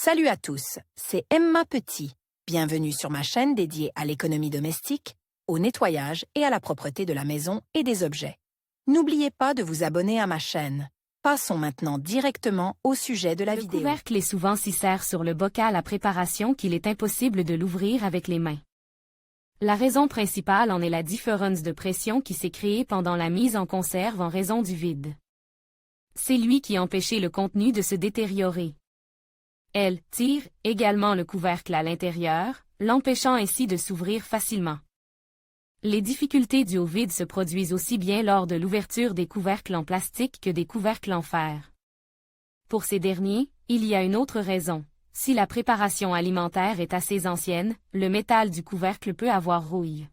Salut à tous, c'est Emma Petit. Bienvenue sur ma chaîne dédiée à l'économie domestique, au nettoyage et à la propreté de la maison et des objets. N'oubliez pas de vous abonner à ma chaîne. Passons maintenant directement au sujet de la vidéo. Le couvercle est souvent si serré sur le bocal à préparation qu'il est impossible de l'ouvrir avec les mains. La raison principale en est la différence de pression qui s'est créée pendant la mise en conserve en raison du vide. C'est lui qui empêchait le contenu de se détériorer. Elle tire également le couvercle à l'intérieur, l'empêchant ainsi de s'ouvrir facilement. Les difficultés dues au vide se produisent aussi bien lors de l'ouverture des couvercles en plastique que des couvercles en fer. Pour ces derniers, il y a une autre raison. Si la préparation alimentaire est assez ancienne, le métal du couvercle peut avoir rouille.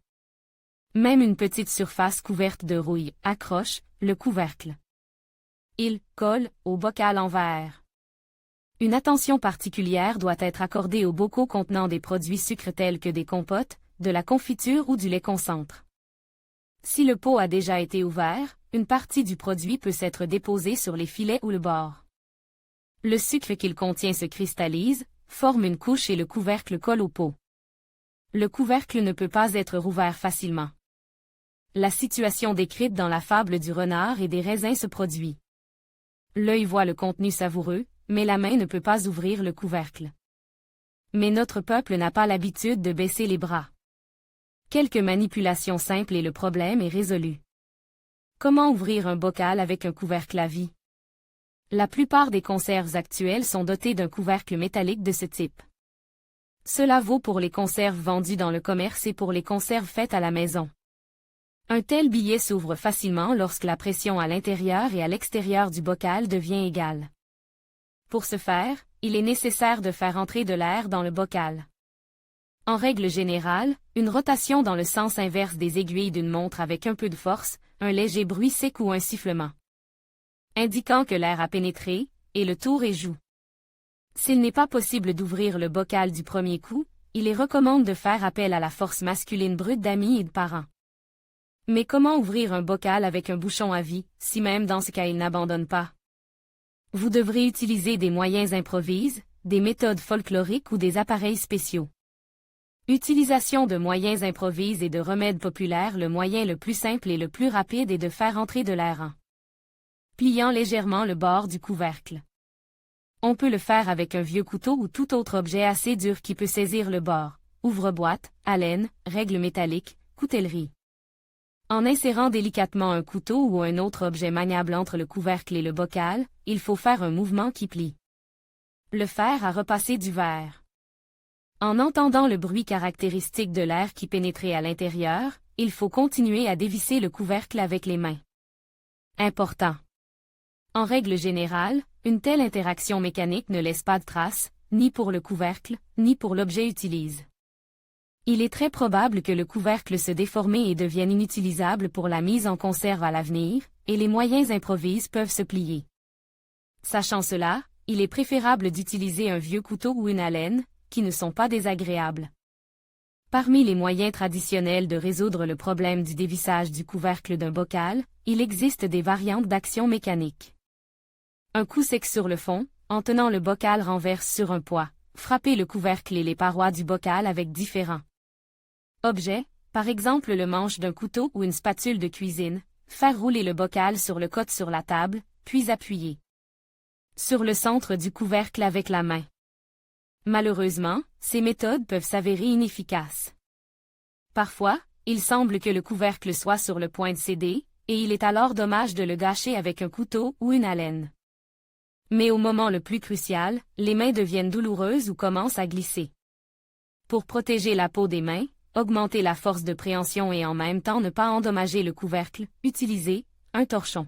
Même une petite surface couverte de rouille accroche le couvercle. Il colle au bocal en verre. Une attention particulière doit être accordée aux bocaux contenant des produits sucres tels que des compotes, de la confiture ou du lait concentre. Si le pot a déjà été ouvert, une partie du produit peut s'être déposée sur les filets ou le bord. Le sucre qu'il contient se cristallise, forme une couche et le couvercle colle au pot. Le couvercle ne peut pas être rouvert facilement. La situation décrite dans la fable du renard et des raisins se produit. L'œil voit le contenu savoureux, mais la main ne peut pas ouvrir le couvercle. Mais notre peuple n'a pas l'habitude de baisser les bras. Quelques manipulations simples et le problème est résolu. Comment ouvrir un bocal avec un couvercle à vie? La plupart des conserves actuelles sont dotées d'un couvercle métallique de ce type. Cela vaut pour les conserves vendues dans le commerce et pour les conserves faites à la maison. Un tel billet s'ouvre facilement lorsque la pression à l'intérieur et à l'extérieur du bocal devient égale. Pour ce faire, il est nécessaire de faire entrer de l'air dans le bocal. En règle générale, une rotation dans le sens inverse des aiguilles d'une montre avec un peu de force, un léger bruit sec ou un sifflement indiquant que l'air a pénétré, et le tour est joué. S'il n'est pas possible d'ouvrir le bocal du premier coup, il est recommandé de faire appel à la force masculine brute d'amis et de parents. Mais comment ouvrir un bocal avec un bouchon à vie, si même dans ce cas il n'abandonne pas? Vous devrez utiliser des moyens improvisés, des méthodes folkloriques ou des appareils spéciaux. Utilisation de moyens improvisés et de remèdes populaires. Le moyen le plus simple et le plus rapide est de faire entrer de l'air en pliant légèrement le bord du couvercle. On peut le faire avec un vieux couteau ou tout autre objet assez dur qui peut saisir le bord, ouvre-boîte, alène, règle métallique, coutellerie. En insérant délicatement un couteau ou un autre objet maniable entre le couvercle et le bocal, il faut faire un mouvement qui plie le fer à repasser du verre. En entendant le bruit caractéristique de l'air qui pénétrait à l'intérieur, il faut continuer à dévisser le couvercle avec les mains. Important. En règle générale, une telle interaction mécanique ne laisse pas de traces, ni pour le couvercle, ni pour l'objet utilisé. Il est très probable que le couvercle se déforme et devienne inutilisable pour la mise en conserve à l'avenir, et les moyens improvisés peuvent se plier. Sachant cela, il est préférable d'utiliser un vieux couteau ou une alène, qui ne sont pas désagréables. Parmi les moyens traditionnels de résoudre le problème du dévissage du couvercle d'un bocal, il existe des variantes d'action mécanique. Un coup sec sur le fond, en tenant le bocal renverse sur un poids, frapper le couvercle et les parois du bocal avec différents objets, par exemple le manche d'un couteau ou une spatule de cuisine, faire rouler le bocal sur le côté sur la table, puis appuyer sur le centre du couvercle avec la main. Malheureusement, ces méthodes peuvent s'avérer inefficaces. Parfois, il semble que le couvercle soit sur le point de céder, et il est alors dommage de le gâcher avec un couteau ou une alène. Mais au moment le plus crucial, les mains deviennent douloureuses ou commencent à glisser. Pour protéger la peau des mains, augmenter la force de préhension et en même temps ne pas endommager le couvercle, utilisez un torchon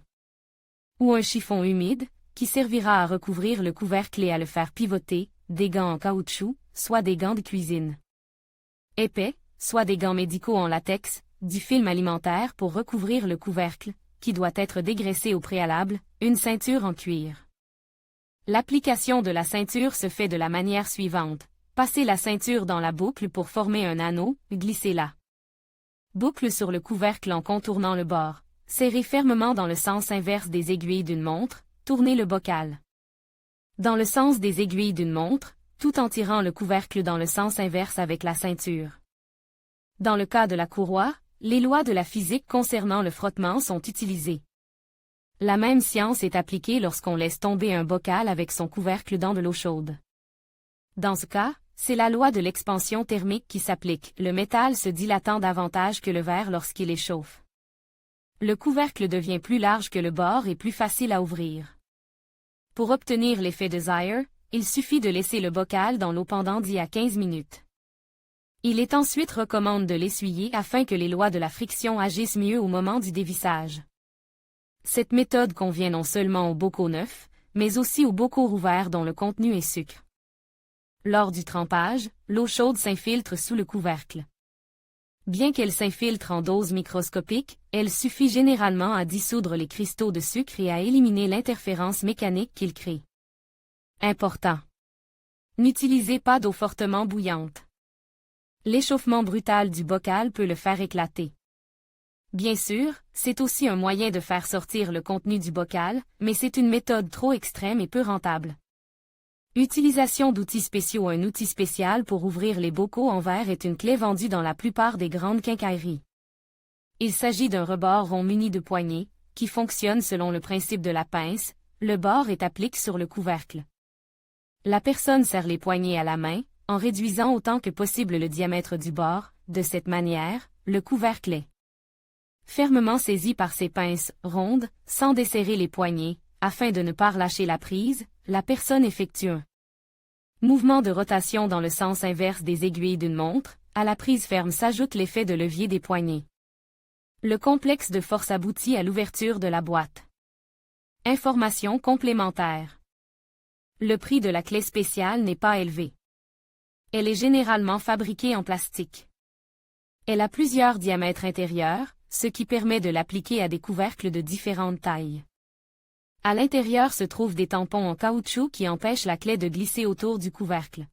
ou un chiffon humide, qui servira à recouvrir le couvercle et à le faire pivoter, des gants en caoutchouc, soit des gants de cuisine épais, soit des gants médicaux en latex, du film alimentaire pour recouvrir le couvercle, qui doit être dégraissé au préalable, une ceinture en cuir. L'application de la ceinture se fait de la manière suivante. Passez la ceinture dans la boucle pour former un anneau, glissez-la boucle sur le couvercle en contournant le bord, serrez fermement dans le sens inverse des aiguilles d'une montre, tournez le bocal dans le sens des aiguilles d'une montre, tout en tirant le couvercle dans le sens inverse avec la ceinture. Dans le cas de la courroie, les lois de la physique concernant le frottement sont utilisées. La même science est appliquée lorsqu'on laisse tomber un bocal avec son couvercle dans de l'eau chaude. Dans ce cas, c'est la loi de l'expansion thermique qui s'applique, le métal se dilatant davantage que le verre lorsqu'il échauffe. Le couvercle devient plus large que le bord et plus facile à ouvrir. Pour obtenir l'effet désir, il suffit de laisser le bocal dans l'eau pendant 10 à 15 minutes. Il est ensuite recommandé de l'essuyer afin que les lois de la friction agissent mieux au moment du dévissage. Cette méthode convient non seulement aux bocaux neufs, mais aussi aux bocaux rouverts dont le contenu est sucre. Lors du trempage, l'eau chaude s'infiltre sous le couvercle. Bien qu'elle s'infiltre en doses microscopiques, elle suffit généralement à dissoudre les cristaux de sucre et à éliminer l'interférence mécanique qu'il crée. Important. N'utilisez pas d'eau fortement bouillante. L'échauffement brutal du bocal peut le faire éclater. Bien sûr, c'est aussi un moyen de faire sortir le contenu du bocal, mais c'est une méthode trop extrême et peu rentable. Utilisation d'outils spéciaux. Un outil spécial pour ouvrir les bocaux en verre est une clé vendue dans la plupart des grandes quincailleries. Il s'agit d'un rebord rond muni de poignées, qui fonctionne selon le principe de la pince, le bord est appliqué sur le couvercle. La personne serre les poignées à la main, en réduisant autant que possible le diamètre du bord, de cette manière, le couvercle est fermement saisi par ses pinces rondes, sans desserrer les poignets, afin de ne pas relâcher la prise, la personne effectue un mouvement de rotation dans le sens inverse des aiguilles d'une montre, à la prise ferme s'ajoute l'effet de levier des poignets. Le complexe de force aboutit à l'ouverture de la boîte. Information complémentaire. Le prix de la clé spéciale n'est pas élevé. Elle est généralement fabriquée en plastique. Elle a plusieurs diamètres intérieurs, ce qui permet de l'appliquer à des couvercles de différentes tailles. À l'intérieur se trouvent des tampons en caoutchouc qui empêchent la clé de glisser autour du couvercle.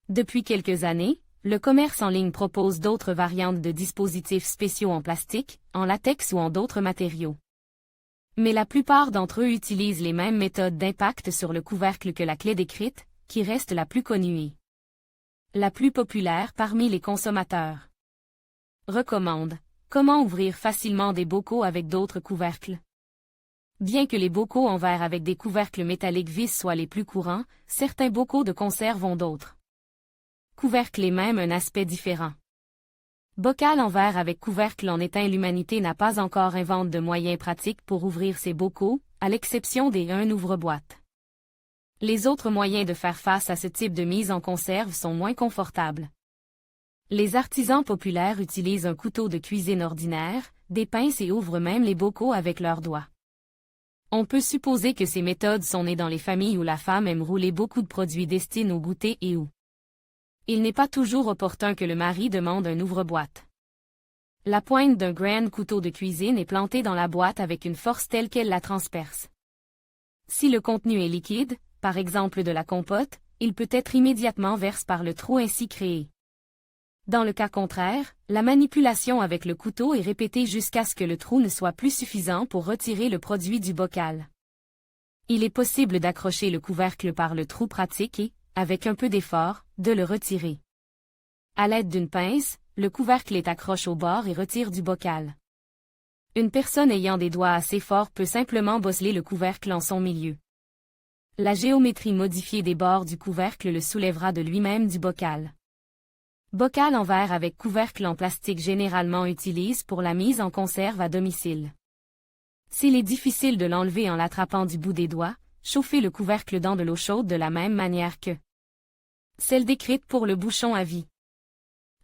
Depuis quelques années, le commerce en ligne propose d'autres variantes de dispositifs spéciaux en plastique, en latex ou en d'autres matériaux. Mais la plupart d'entre eux utilisent les mêmes méthodes d'impact sur le couvercle que la clé décrite, qui reste la plus connue et la plus populaire parmi les consommateurs. Recommande. Comment ouvrir facilement des bocaux avec d'autres couvercles? Bien que les bocaux en verre avec des couvercles métalliques vis soient les plus courants, certains bocaux de conserve ont d'autres couvercles et même un aspect différent. Bocal en verre avec couvercle en étain. L'humanité n'a pas encore inventé de moyens pratiques pour ouvrir ses bocaux, à l'exception des un ouvre-boîte. Les autres moyens de faire face à ce type de mise en conserve sont moins confortables. Les artisans populaires utilisent un couteau de cuisine ordinaire, des pinces et ouvrent même les bocaux avec leurs doigts. On peut supposer que ces méthodes sont nées dans les familles où la femme aime rouler beaucoup de produits destinés au goûter et où il n'est pas toujours opportun que le mari demande un ouvre-boîte. La pointe d'un grand couteau de cuisine est plantée dans la boîte avec une force telle qu'elle la transperce. Si le contenu est liquide, par exemple de la compote, il peut être immédiatement versé par le trou ainsi créé. Dans le cas contraire, la manipulation avec le couteau est répétée jusqu'à ce que le trou ne soit plus suffisant pour retirer le produit du bocal. Il est possible d'accrocher le couvercle par le trou pratique et, avec un peu d'effort, de le retirer. À l'aide d'une pince, le couvercle est accroché au bord et retire du bocal. Une personne ayant des doigts assez forts peut simplement bosseler le couvercle en son milieu. La géométrie modifiée des bords du couvercle le soulèvera de lui-même du bocal. Bocal en verre avec couvercle en plastique généralement utilisé pour la mise en conserve à domicile. S'il est difficile de l'enlever en l'attrapant du bout des doigts, chauffez le couvercle dans de l'eau chaude de la même manière que celle décrite pour le bouchon à vie.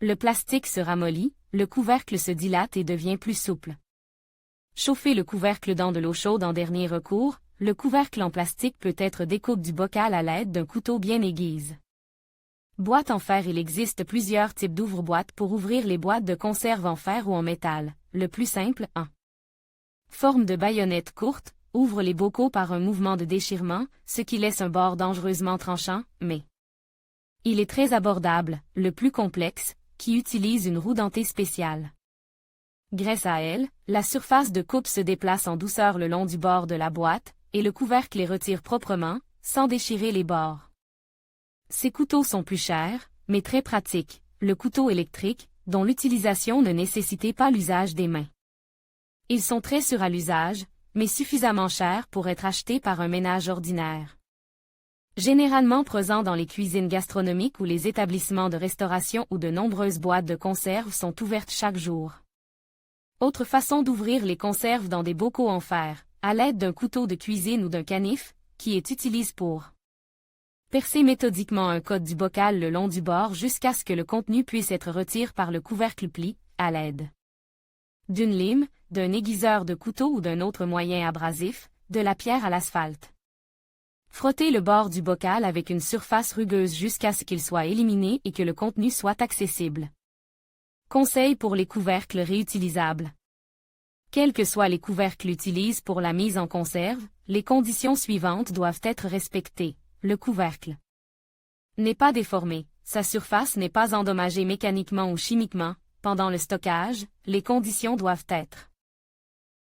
Le plastique se ramollit, le couvercle se dilate et devient plus souple. Chauffez le couvercle dans de l'eau chaude en dernier recours, le couvercle en plastique peut être découpé du bocal à l'aide d'un couteau bien aiguisé. Boîte en fer. Il existe plusieurs types d'ouvre-boîtes pour ouvrir les boîtes de conserve en fer ou en métal. Le plus simple, en forme de baïonnette courte, ouvre les bocaux par un mouvement de déchirement, ce qui laisse un bord dangereusement tranchant, mais il est très abordable, le plus complexe, qui utilise une roue dentée spéciale. Grâce à elle, la surface de coupe se déplace en douceur le long du bord de la boîte, et le couvercle les retire proprement, sans déchirer les bords. Ces couteaux sont plus chers, mais très pratiques, le couteau électrique, dont l'utilisation ne nécessitait pas l'usage des mains. Ils sont très sûrs à l'usage, mais suffisamment chers pour être achetés par un ménage ordinaire. Généralement présents dans les cuisines gastronomiques ou les établissements de restauration où de nombreuses boîtes de conserve sont ouvertes chaque jour. Autre façon d'ouvrir les conserves dans des bocaux en fer, à l'aide d'un couteau de cuisine ou d'un canif, qui est utilisé pour percer méthodiquement un code du bocal le long du bord jusqu'à ce que le contenu puisse être retiré par le couvercle pli, à l'aide d'une lime, d'un aiguiseur de couteau ou d'un autre moyen abrasif, de la pierre à l'asphalte. Frottez le bord du bocal avec une surface rugueuse jusqu'à ce qu'il soit éliminé et que le contenu soit accessible. Conseil pour les couvercles réutilisables. Quels que soient les couvercles utilisés pour la mise en conserve, les conditions suivantes doivent être respectées. Le couvercle n'est pas déformé, sa surface n'est pas endommagée mécaniquement ou chimiquement. Pendant le stockage, les conditions doivent être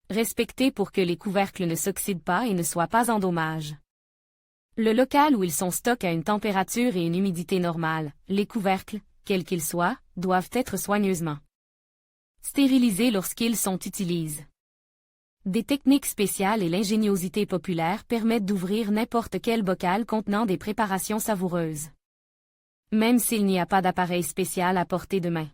respectées pour que les couvercles ne s'oxydent pas et ne soient pas en dommage. Le local où ils sont stockés à une température et une humidité normale, les couvercles, quels qu'ils soient, doivent être soigneusement stérilisés lorsqu'ils sont utilisés. Des techniques spéciales et l'ingéniosité populaire permettent d'ouvrir n'importe quel bocal contenant des préparations savoureuses. Même s'il n'y a pas d'appareil spécial à portée de main.